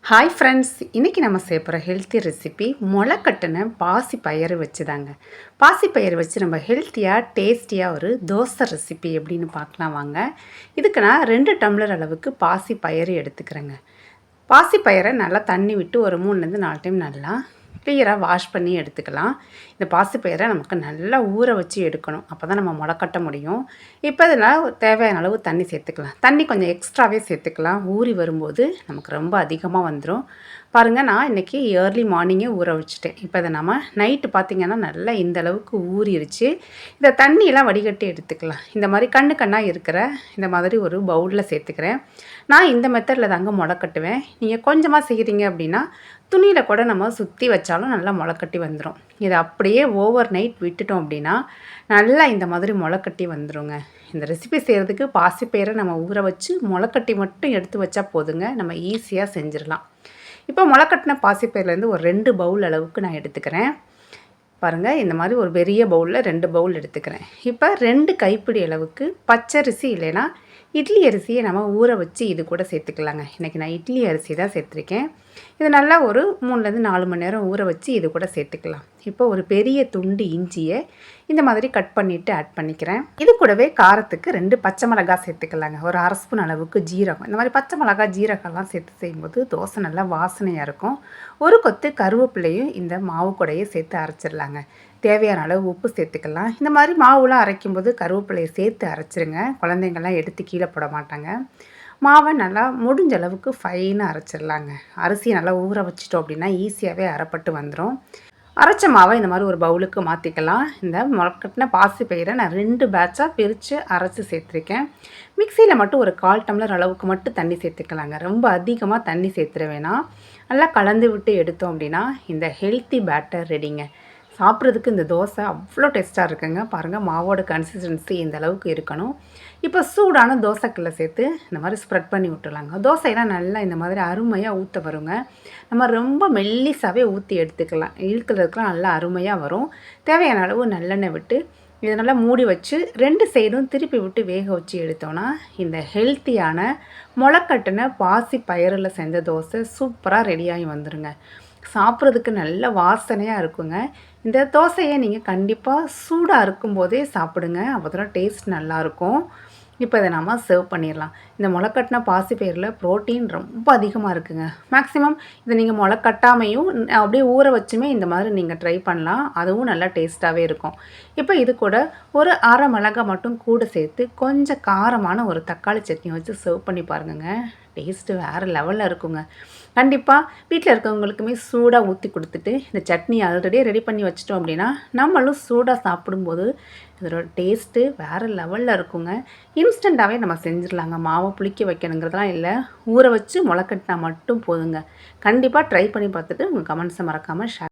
Hi friends, இன்றைக்கி நம்ம செய்ய ஹெல்த்தி ரெசிபி முளைக்கட்டின பாசி பயிறு வச்சு தாங்க. பாசி பயிறு வச்சு நம்ம ஹெல்த்தியாக டேஸ்டியாக ஒரு தோசை ரெசிபி எப்படின்னு பார்க்கலாம் வாங்க. இதுக்கு நான் 2 டம்ளர் அளவுக்கு பாசி பயிறு எடுத்துக்கிறேங்க. பாசி பயிரை நல்லா தண்ணி விட்டு ஒரு 3லேருந்து 4 டைம் நல்லா கிளியராக வாஷ் பண்ணி எடுத்துக்கலாம். இந்த பாசிப்பயிரை நமக்கு நல்லா ஊற வச்சு எடுக்கணும், அப்போ தான் நம்ம முளைக்கட்ட முடியும். இப்போ இதில் தேவையான அளவு தண்ணி சேர்த்துக்கலாம். தண்ணி கொஞ்சம் எக்ஸ்ட்ராவே சேர்த்துக்கலாம். ஊறி வரும்போது நமக்கு ரொம்ப அதிகமாக வந்துடும். பாருங்கள், நான் இன்றைக்கி ஏர்லி மார்னிங்கே ஊற வச்சுட்டேன். இப்போ இதை நம்ம நைட்டு பார்த்திங்கன்னா நல்லா இந்த அளவுக்கு ஊறிடுச்சு. இதை தண்ணியெல்லாம் வடிகட்டி எடுத்துக்கலாம். இந்த மாதிரி கண்ணாக இருக்கிற இந்த மாதிரி ஒரு பவுலில் சேர்த்துக்கிறேன். நான் இந்த மெத்தடில் தாங்க முளைக்கட்டுவேன். நீங்கள் கொஞ்சமாக செய்கிறீங்க அப்படின்னா துணியில் கூட நம்ம சுற்றி வச்சாலும் நல்லா முளைக்கட்டி வந்துடும். இதை அப்படியே ஓவர் நைட் விட்டுட்டோம் அப்படின்னா நல்லா இந்த மாதிரி முளைக்கட்டி வந்துடுங்க. இந்த ரெசிபி செய்கிறதுக்கு பாசிப்பயிரை நம்ம ஊற வச்சு முளைக்கட்டி மட்டும் எடுத்து வச்சா போதுங்க. நம்ம ஈஸியாக செஞ்சிடலாம். இப்போ முளைக்கட்டின பாசிப்பயிர்லேருந்து ஒரு 2 பவுல் அளவுக்கு நான் எடுத்துக்கிறேன். பாருங்கள், இந்த மாதிரி ஒரு பெரிய பவுலில் 2 பவுல் எடுத்துக்கிறேன். இப்போ 2 கைப்பிடி அளவுக்கு பச்சரிசி இல்லைன்னா இட்லி அரிசியை நம்ம ஊற வச்சு இது கூட சேர்த்துக்கலாங்க. இன்றைக்கி நான் இட்லி அரிசி தான் சேர்த்துருக்கேன். இது நல்லா ஒரு 3லேருந்து 4 மணி நேரம் ஊற வச்சு இது கூட சேர்த்துக்கலாம். இப்போ ஒரு பெரிய துண்டு இஞ்சியை இந்த மாதிரி கட் பண்ணிவிட்டு ஆட் பண்ணிக்கிறேன். இது கூடவே காரத்துக்கு 2 பச்சை மிளகாய் சேர்த்துக்கலாங்க. ஒரு 1/2 ஸ்பூன் அளவுக்கு ஜீரகம். இந்த மாதிரி பச்சை மிளகாய் ஜீரகம்லாம் சேர்த்து செய்யும்போது தோசை நல்லா வாசனையாக இருக்கும். ஒரு கொத்து கருவேப்பிலையும் இந்த மாவு கூடையே சேர்த்து அரைச்சிடலாங்க. தேவையான அளவு உப்பு சேர்த்துக்கலாம். இந்த மாதிரி மாவுலாம் அரைக்கும்போது கருவேப்பிலையை சேர்த்து அரைச்சிருங்க. குழந்தைங்கள்லாம் எடுத்து கீழே போட மாட்டாங்க. மாவை நல்லா முடிஞ்ச அளவுக்கு ஃபைனாக அரைச்சிடலாங்க. அரிசியை நல்லா ஊற வச்சிட்டோம் அப்படின்னா ஈஸியாகவே அரைப்பட்டு வந்துடும். அரைச்ச மாவை இந்த மாதிரி ஒரு பவுலுக்கு மாற்றிக்கலாம். இந்த முளைக்கட்டின பாசிப்பயிரை நான் 2 பேட்சாக பிரித்து அரைச்சி சேர்த்துருக்கேன். மிக்சியில் மட்டும் ஒரு 1/4 டம்ளர் அளவுக்கு மட்டும் தண்ணி சேர்த்துக்கலாங்க. ரொம்ப அதிகமாக தண்ணி சேர்த்துட வேணாம். நல்லா கலந்து விட்டு எடுத்தோம் அப்படின்னா இந்த ஹெல்த்தி பேட்டர் ரெடிங்க. சாப்பிட்றதுக்கு இந்த தோசை அவ்வளோ டேஸ்ட்டாக இருக்குங்க. பாருங்கள், மாவோட கன்சிஸ்டன்சி இந்த அளவுக்கு இருக்கணும். இப்போ சூடான தோசைக்கல்லை சேர்த்து இந்த மாதிரி ஸ்ப்ரெட் பண்ணி விட்டுலாங்க. தோசையெல்லாம் நல்லா இந்த மாதிரி அருமையாக ஊற்ற வருங்க. நம்ம ரொம்ப மெல்லிசாவே ஊற்றி எடுத்துக்கலாம். இழுக்கிறதுக்குலாம் நல்லா அருமையாக வரும். தேவையான அளவு நல்லெண்ணெய் விட்டு இதை நல்லா மூடி வச்சு 2 சைடும் திருப்பி விட்டு வேக வச்சு எடுத்தோன்னா இந்த ஹெல்த்தியான முளைக்கட்டின பாசி பயிரில் செஞ்ச தோசை சூப்பராக ரெடியாகி வந்துடுங்க. சாப்பிட்றதுக்கு நல்ல வாசனையாக இருக்குங்க. இந்த தோசையை நீங்கள் கண்டிப்பாக சூடாக இருக்கும்போதே சாப்பிடுங்க. அப்போ தான் டேஸ்ட் நல்லாயிருக்கும். இப்போ இதை நம்ம சர்வ் பண்ணிடலாம். இந்த முளைக்கட்டின பாசிப்பயிரில் ப்ரோட்டீன் ரொம்ப அதிகமாக இருக்குங்க. மேக்ஸிமம் இதை நீங்கள் முளைக்கட்டாமையும் அப்படியே ஊற வச்சுமே இந்த மாதிரி நீங்கள் ட்ரை பண்ணலாம். அதுவும் நல்லா டேஸ்ட்டாகவே இருக்கும். இப்போ இது கூட ஒரு 1/2 மிளகாய் மட்டும் கூட சேர்த்து கொஞ்சம் காரமான ஒரு தக்காளி சட்னி வச்சு சர்வ் பண்ணி பாருங்கங்க. டேஸ்ட்டு வேறு லெவலில் இருக்குங்க. கண்டிப்பாக வீட்டில் இருக்கவங்களுக்குமே சூடாக ஊற்றி கொடுத்துட்டு இந்த சட்னி ஆல்ரெடி ரெடி பண்ணி வச்சிட்டோம் அப்படின்னா நம்மளும் சூடாக சாப்பிடும்போது இதோட டேஸ்ட்டு வேறு லெவலில் இருக்குங்க. இன்ஸ்டண்ட்டாகவே நம்ம செஞ்சிடலாங்க. மாவை புளிக்க வைக்கணுங்கிறதுலாம் இல்லை. ஊற வச்சு முளைக்கட்டினா மட்டும் போதுங்க. கண்டிப்பாக ட்ரை பண்ணி பார்த்துட்டு உங்கள் கமெண்ட்ஸை மறக்காமல் ஷேர்